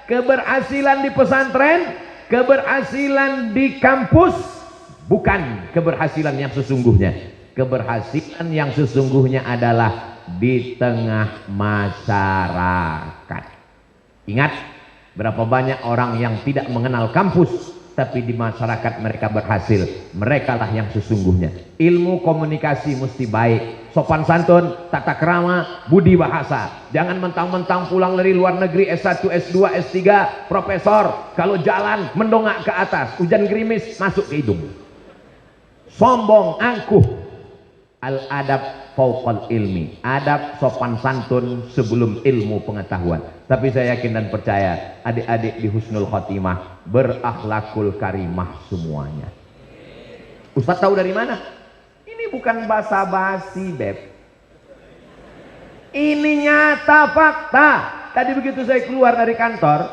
Keberhasilan di pesantren, keberhasilan di kampus, bukan keberhasilan yang sesungguhnya. Keberhasilan yang sesungguhnya adalah di tengah masyarakat. Ingat, berapa banyak orang yang tidak mengenal kampus, tapi di masyarakat mereka berhasil. Mereka lah yang sesungguhnya. Ilmu komunikasi mesti baik, sopan santun, tata krama, budi bahasa. Jangan mentang-mentang pulang dari luar negeri S1, S2, S3, profesor, kalau jalan mendongak ke atas, hujan gerimis masuk ke hidung. Sombong, angkuh. Al-adab fauqal ilmi, adab sopan santun sebelum ilmu pengetahuan. Tapi saya yakin dan percaya adik-adik di husnul khotimah berakhlakul karimah semuanya. Ustaz tahu dari mana? Ini bukan basa-basi, Beb. Ini nyata fakta. Tadi begitu saya keluar dari kantor,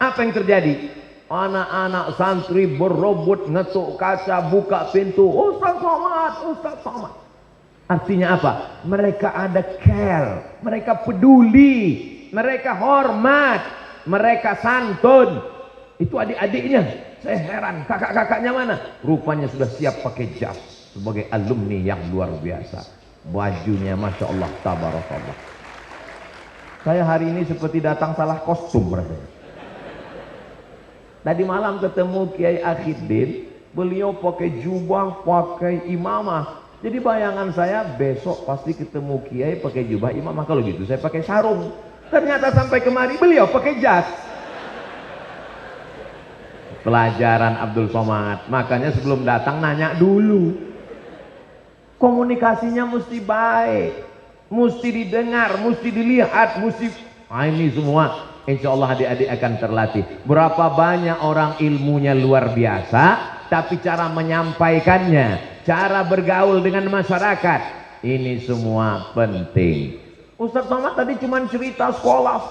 apa yang terjadi? Anak-anak santri berebut ngetuk kaca, buka pintu. Ustaz Somad, Ustaz Somad. Artinya apa? Mereka ada care, mereka peduli, mereka hormat, mereka santun. Itu adik-adiknya. Saya heran, kakak-kakaknya mana? Rupanya sudah siap pakai jas sebagai alumni yang luar biasa. Bajunya Masya Allah, tabarakallah. Saya hari ini seperti datang salah kostum rasanya. Tadi malam ketemu Kiai Akhiddin, beliau pakai jubah, pakai imamah. Jadi bayangan saya besok pasti ketemu Kiai pakai jubah imamah. Kalau gitu saya pakai sarung. Ternyata sampai kemari beliau pakai jas. Pelajaran Abdul Somad. Makanya sebelum datang nanya dulu. Komunikasinya mesti baik, mesti didengar, mesti dilihat, mesti ini semua insya Allah adik-adik akan terlatih. Berapa banyak orang ilmunya luar biasa, tapi cara menyampaikannya, cara bergaul dengan masyarakat, ini semua penting. Ustaz Somad tadi cuma cerita sekolah,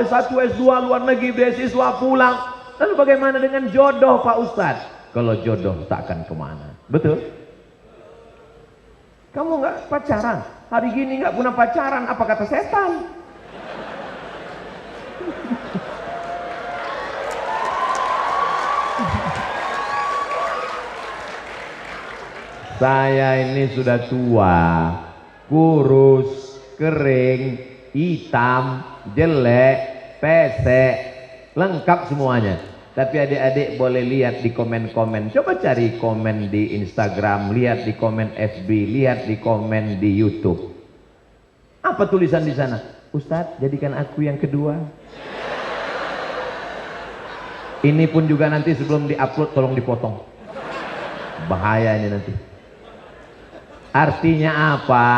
S1, S2, luar negeri, beasiswa, pulang. Lalu bagaimana dengan jodoh Pak Ustadz? Kalau jodoh tak akan kemana. Betul? Kamu nggak pacaran? Hari gini nggak punya pacaran, apa kata setan? Saya ini sudah tua, kurus, kering, hitam, jelek, pesek, lengkap semuanya. Tapi adik-adik boleh lihat di komen-komen. Coba cari komen di Instagram, lihat di komen FB, lihat di komen di YouTube. Apa tulisan di sana? Ustadz, jadikan aku yang kedua. Ini pun juga nanti sebelum diupload tolong dipotong. Bahaya ini nanti. Artinya apa?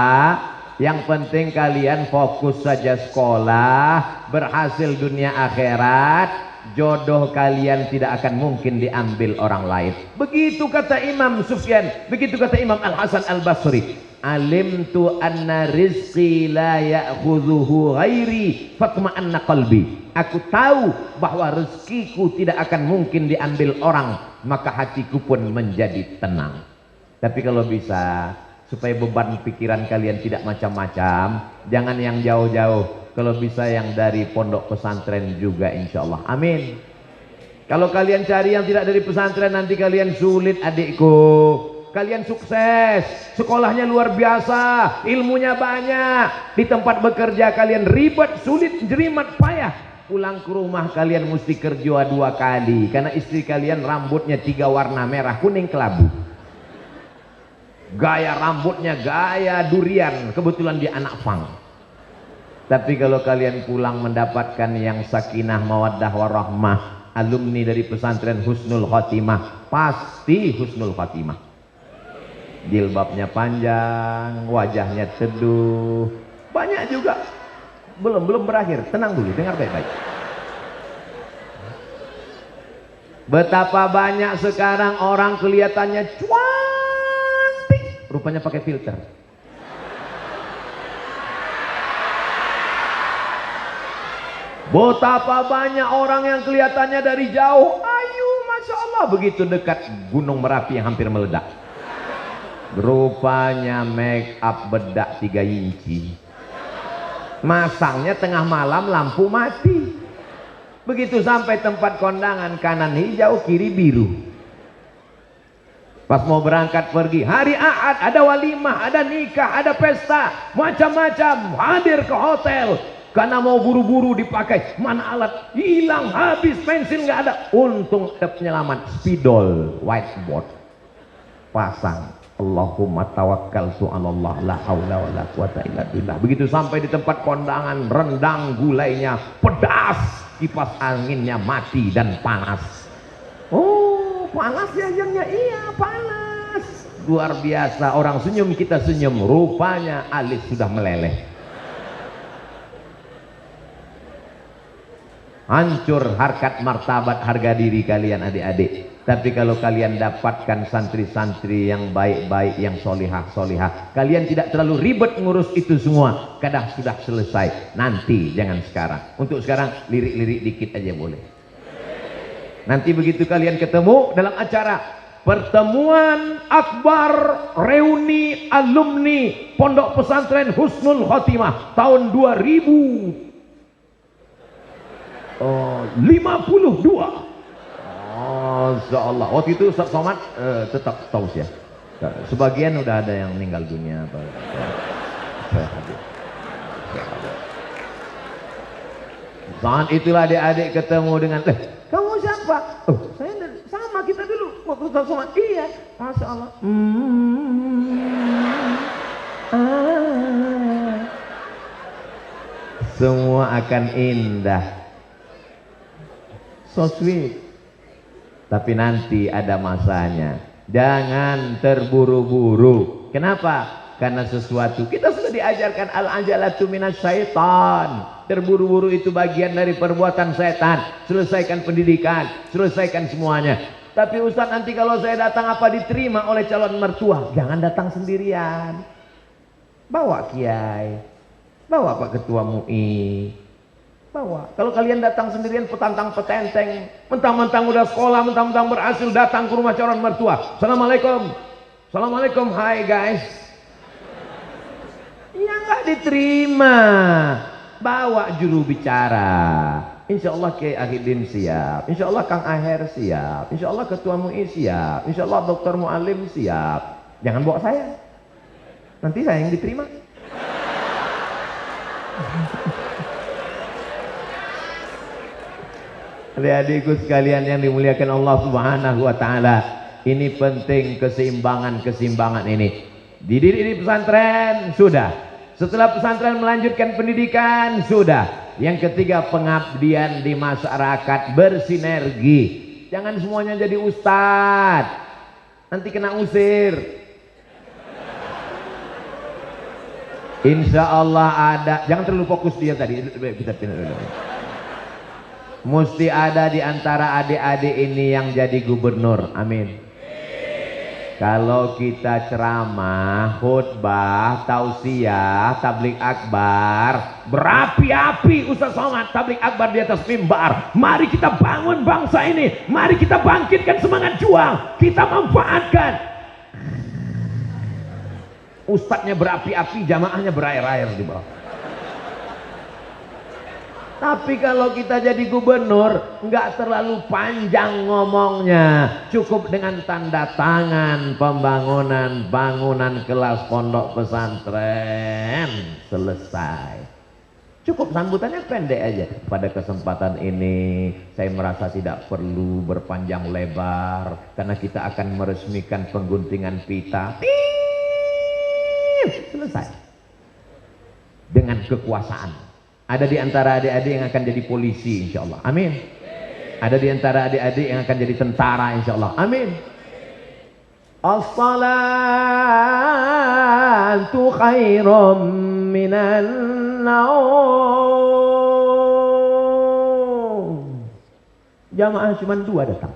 Yang penting kalian fokus saja sekolah, berhasil dunia akhirat. Jodoh kalian tidak akan mungkin diambil orang lain. Begitu kata Imam Sufyan, begitu kata Imam Al-Hasan Al-Basri. Alimtu anna rizqi la ya'khudhuhu ghairi fatma'anna qalbi. Aku tahu bahwa rezekiku tidak akan mungkin diambil orang, maka hatiku pun menjadi tenang. Tapi kalau bisa, supaya beban pikiran kalian tidak macam-macam, jangan yang jauh-jauh. Kalau bisa yang dari pondok pesantren juga insya Allah. Amin. Kalau kalian cari yang tidak dari pesantren, nanti kalian sulit adikku. Kalian sukses, sekolahnya luar biasa, ilmunya banyak. Di tempat bekerja kalian ribet, sulit, jerimat, payah. Pulang ke rumah kalian mesti kerja 2 kali. Karena istri kalian rambutnya 3 warna, merah, kuning, kelabu. Gaya rambutnya gaya durian, kebetulan dia anak pang. Tapi kalau kalian pulang mendapatkan yang sakinah mawaddah warahmah, alumni dari pesantren husnul khotimah, pasti husnul khotimah. Jilbabnya panjang, wajahnya teduh. Banyak juga. Belum berakhir, tenang dulu, dengar baik-baik. Betapa banyak sekarang orang kelihatannya cantik, rupanya pakai filter. Betapa banyak orang yang kelihatannya dari jauh ayu, Masya Allah, begitu dekat gunung Merapi yang hampir meledak, rupanya make up bedak 3 inci. Masangnya tengah malam, lampu mati. Begitu sampai tempat kondangan, kanan hijau, kiri biru. Pas mau berangkat pergi, hari Ahad, ada walimah, ada nikah, ada pesta, macam-macam, hadir ke hotel. Karena mau buru-buru dipakai, mana alat, hilang, habis, pensil nggak ada. Untung ada penyelamat, spidol, whiteboard, pasang. Allahumma tawakkaltu 'alallah la haula wala quwata illa billah. Begitu sampai di tempat kondangan, rendang gulainya pedas, kipas anginnya mati dan panas. Oh, panas ya jamnya, iya panas. Luar biasa, orang senyum kita senyum, rupanya alis sudah meleleh. Hancur harkat martabat harga diri kalian adik-adik. Tapi kalau kalian dapatkan santri-santri yang baik-baik, yang solihah-solihah, kalian tidak terlalu ribet ngurus itu semua. Kadang sudah selesai, nanti jangan sekarang. Untuk sekarang lirik-lirik dikit aja boleh. Nanti begitu kalian ketemu dalam acara pertemuan akbar reuni alumni Pondok Pesantren Husnul Khotimah tahun 2052. Masya Allah. Waktu itu Ustaz Somad tetap tausiah. Sebagian udah ada yang meninggal dunia. Saya hadir. Saat itulah adik-adik ketemu dengan, kamu siapa? Oh, saya sama kita dulu waktu Ustaz Somad. Iya, Masya Allah. Semua akan indah, so sweet. Tapi nanti ada masanya. Jangan terburu-buru. Kenapa? Karena sesuatu, kita sudah diajarkan al-ajalatu minas syaitan. Terburu-buru itu bagian dari perbuatan setan. Selesaikan pendidikan, selesaikan semuanya. Tapi Ustaz, nanti kalau saya datang apa diterima oleh calon mertua? Jangan datang sendirian. Bawa kiai, bawa Pak Ketua MUI, bawa. Kalau kalian datang sendirian petantang petenteng, mentang-mentang udah sekolah, mentang-mentang berhasil, datang ke rumah calon mertua, assalamualaikum, assalamualaikum, hai guys, ya nggak diterima. Bawa juru bicara, insya Allah Kiai Ahidin siap, insya Allah Kang Aher siap, insya Allah Ketua MUI siap, insya Allah Dokter Mu'alim siap. Jangan bawa saya, nanti saya yang diterima. Adik-adikku sekalian yang dimuliakan Allah Subhanahu wa taala, ini penting keseimbangan ini. Dididik di pesantren sudah. Setelah pesantren melanjutkan pendidikan sudah. Yang ketiga, pengabdian di masyarakat, bersinergi. Jangan semuanya jadi ustadz, nanti kena usir. Insya Allah ada, jangan terlalu fokus dia tadi. Kita pindah dulu. Mesti ada di antara adik-adik ini yang jadi gubernur. Amin. Kalau kita ceramah, khutbah, tausiah, tablik akbar, berapi-api Ustaz Somad, tablik akbar di atas mimbar. Mari kita bangun bangsa ini. Mari kita bangkitkan semangat juang. Kita manfaatkan. Ustadznya berapi-api, jamaahnya berair-air di bawah. Tapi kalau kita jadi gubernur, nggak terlalu panjang ngomongnya, cukup dengan tanda tangan pembangunan bangunan kelas pondok pesantren, selesai. Cukup sambutannya pendek aja. Pada kesempatan ini saya merasa tidak perlu berpanjang lebar karena kita akan meresmikan pengguntingan pita. Selesai. Dengan kekuasaan. Ada di antara adik-adik yang akan jadi polisi insya Allah. Amin. Ada di antara adik-adik yang akan jadi tentara insya Allah. Amin. As-salatu khairum minan naum. Jamaah cuma 2 datang.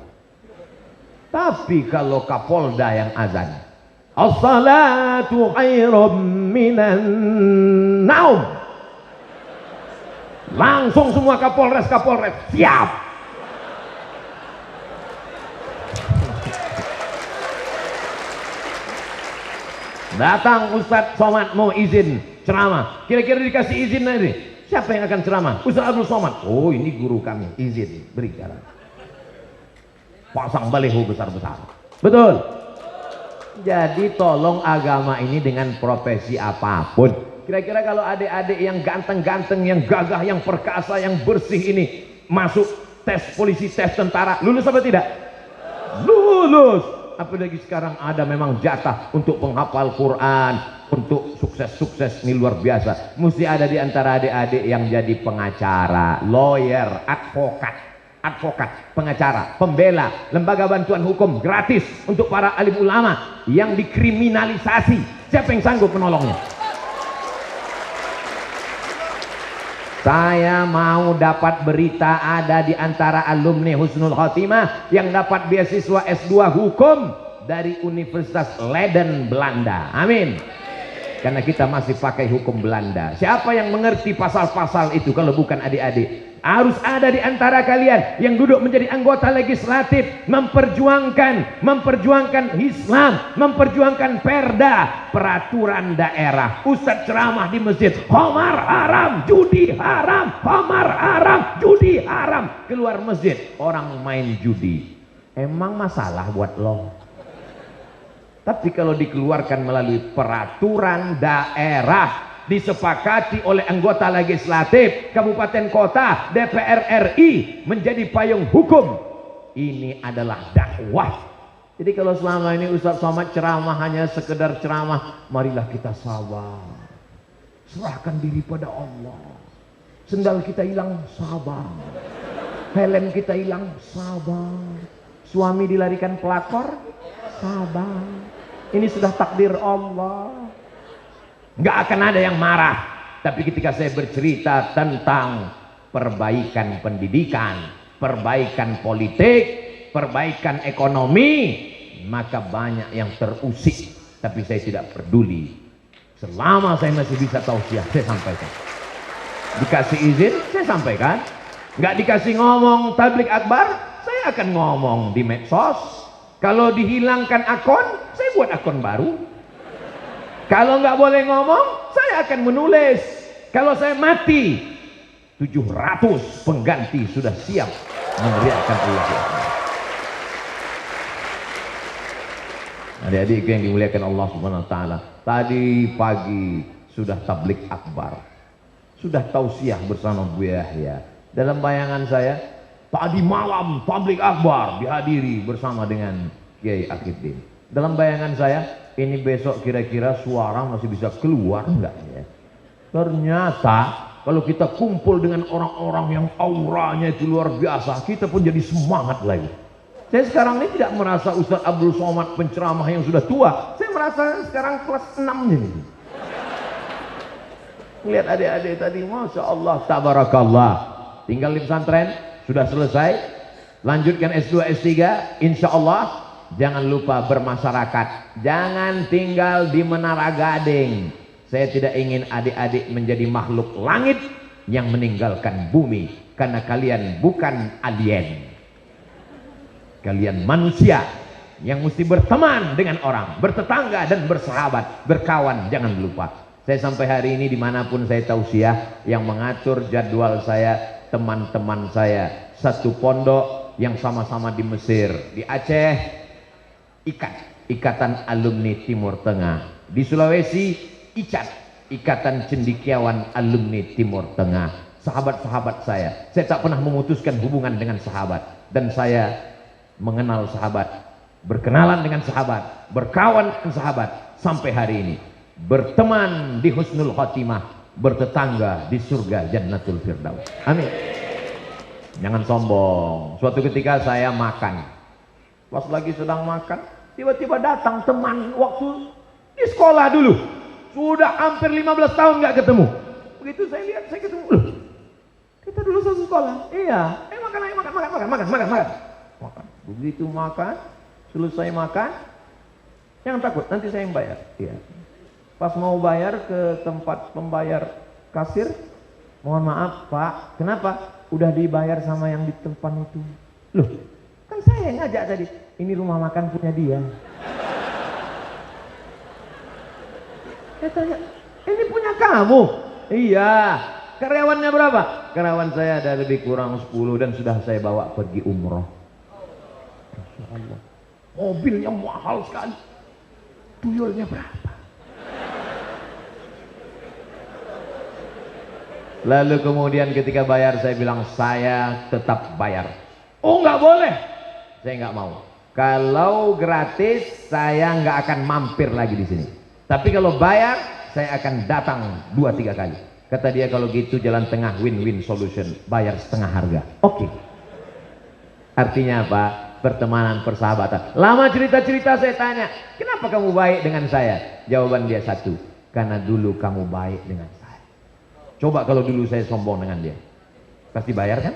Tapi kalau Kapolda yang azan, as-salatu khairum minan naum, langsung semua Kapolres siap. Datang Ustadz Somad mau izin ceramah, kira-kira dikasih izin nanti. Siapa yang akan ceramah? Ustaz Abdul Somad. Oh, ini guru kami. Izin, beri jalan. Pasang baliho besar-besar. Betul. Jadi tolong agama ini dengan profesi apapun. Kira-kira kalau adik-adik yang ganteng-ganteng, yang gagah, yang perkasa, yang bersih ini masuk tes polisi, tes tentara, lulus apa tidak? Lulus. Apalagi sekarang ada memang jatah untuk penghafal Quran, untuk sukses-sukses, ini luar biasa. Mesti ada di antara adik-adik yang jadi pengacara, lawyer, advokat, pengacara, pembela, lembaga bantuan hukum gratis untuk para alim ulama yang dikriminalisasi. Siapa yang sanggup menolongnya? Saya mau dapat berita ada di antara alumni Husnul Khotimah yang dapat beasiswa S2 hukum dari Universitas Leiden, Belanda. Amin. Karena kita masih pakai hukum Belanda. Siapa yang mengerti pasal-pasal itu kalau bukan adik-adik? Harus ada di antara kalian yang duduk menjadi anggota legislatif, memperjuangkan Islam, memperjuangkan perda, peraturan daerah. Ustadz ceramah di masjid, khamar haram, judi haram, khamar haram, judi haram. Keluar masjid, orang main judi. Emang masalah buat lo? Tapi kalau dikeluarkan melalui peraturan daerah, disepakati oleh anggota legislatif, kabupaten kota, DPR RI, menjadi payung hukum, ini adalah dakwah. Jadi kalau selama ini Ustaz Somad ceramah hanya sekedar ceramah, marilah kita sabar, serahkan diri pada Allah. Sendal kita hilang, sabar. Helm kita hilang, sabar. Suami dilarikan pelakor, sabar. Ini sudah takdir Allah. Nggak akan ada yang marah. Tapi ketika saya bercerita tentang perbaikan pendidikan, perbaikan politik, perbaikan ekonomi, maka banyak yang terusik. Tapi saya tidak peduli. Selama saya masih bisa tausiah, saya sampaikan. Dikasih izin, saya sampaikan. Nggak dikasih ngomong tablik akbar, saya akan ngomong di medsos. Kalau dihilangkan akun, saya buat akun baru. Kalau nggak boleh ngomong, saya akan menulis. Kalau saya mati, 700 pengganti sudah siap meneriakkan Allah. Adik-adik yang dimuliakan Allah Subhanahu wa taala, tadi pagi sudah tablik akbar, sudah tausiah bersama Bu Yahya. Dalam bayangan saya, tadi malam tablik akbar dihadiri bersama dengan Kiai Akhiddin. Dalam bayangan saya, ini besok kira-kira suara masih bisa keluar enggak ya? Ternyata kalau kita kumpul dengan orang-orang yang auranya itu luar biasa, kita pun jadi semangat lagi. Saya sekarang ini tidak merasa Ustaz Abdul Somad penceramah yang sudah tua. Saya merasa sekarang kelas 6 ini. Lihat adik-adik tadi, Masya Allah, tabarakallah. Tinggal di pesantren, sudah selesai. Lanjutkan S2, S3, insya Allah. Jangan lupa bermasyarakat. Jangan tinggal di Menara Gading. Saya tidak ingin adik-adik menjadi makhluk langit yang meninggalkan bumi. Karena kalian bukan alien. Kalian manusia yang mesti berteman dengan orang, bertetangga dan bersahabat, berkawan. Jangan lupa. Saya sampai hari ini dimanapun saya tausiah, yang mengatur jadwal saya, teman-teman saya. Satu pondok yang sama-sama di Mesir, di Aceh, Ikatan Alumni Timur Tengah. Di Sulawesi, Ikatan Cendekiawan Alumni Timur Tengah. Sahabat-sahabat saya tak pernah memutuskan hubungan dengan sahabat. Dan saya mengenal sahabat, berkenalan dengan sahabat, berkawan dengan sahabat, sampai hari ini. Berteman di Husnul Khotimah, bertetangga di surga Jannatul Firdaus. Amin. Jangan sombong. Suatu ketika saya makan, pas lagi sedang makan, tiba-tiba datang teman waktu di sekolah dulu. Sudah hampir 15 tahun nggak ketemu. Begitu saya lihat, saya ketemu. Loh, kita dulu satu sekolah. Iya. Makan, ayo makan. Makan. Begitu makan, selesai makan, jangan takut, nanti saya yang bayar. Iya. Pas mau bayar ke tempat pembayar kasir, mohon maaf Pak, kenapa? Udah dibayar sama yang di tempat itu. Loh, kan saya yang ngajak tadi. Ini rumah makan punya dia. Saya tanya, ini punya kamu? Iya. Karyawannya berapa? Karyawan saya ada lebih kurang 10 dan sudah saya bawa pergi umroh. Masya Allah. Mobilnya mahal sekali. Tuyulnya berapa? Lalu kemudian ketika bayar saya bilang saya tetap bayar. Oh nggak boleh. Saya nggak mau. Kalau gratis saya nggak akan mampir lagi di sini. Tapi kalau bayar saya akan datang 2-3 kali. Kata dia kalau gitu jalan tengah win-win solution. Bayar setengah harga. Oke. Artinya apa? Pertemanan, persahabatan. Lama cerita-cerita saya tanya, kenapa kamu baik dengan saya? Jawaban dia satu, karena dulu kamu baik dengan saya. Coba kalau dulu saya sombong dengan dia, pasti bayar kan?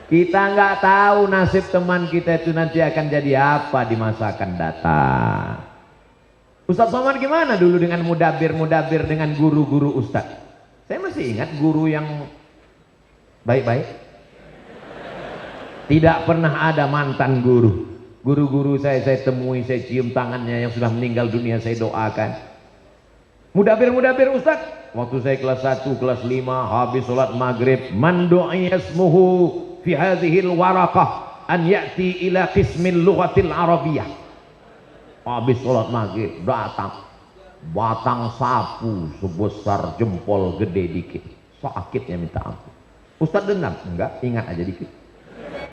Kita nggak tahu nasib teman kita itu nanti akan jadi apa di masa akan datang. Ustadz Somad gimana dulu dengan mudabir dengan guru-guru Ustadz? Saya masih ingat guru yang baik-baik. Tidak pernah ada mantan guru. Guru-guru saya temui, saya cium tangannya yang sudah meninggal dunia, saya doakan. Mudabir Ustaz, waktu saya kelas 1, kelas 5, habis sholat maghrib, man du'iya ismuhu fi hadhil waraqah an ya'ti ila qismil lughatil arabiyyah. Habis sholat maghrib, datang batang sapu sebesar jempol gede dikit, sakitnya minta ampun. Ustaz dendam? Enggak, ingat aja dikit.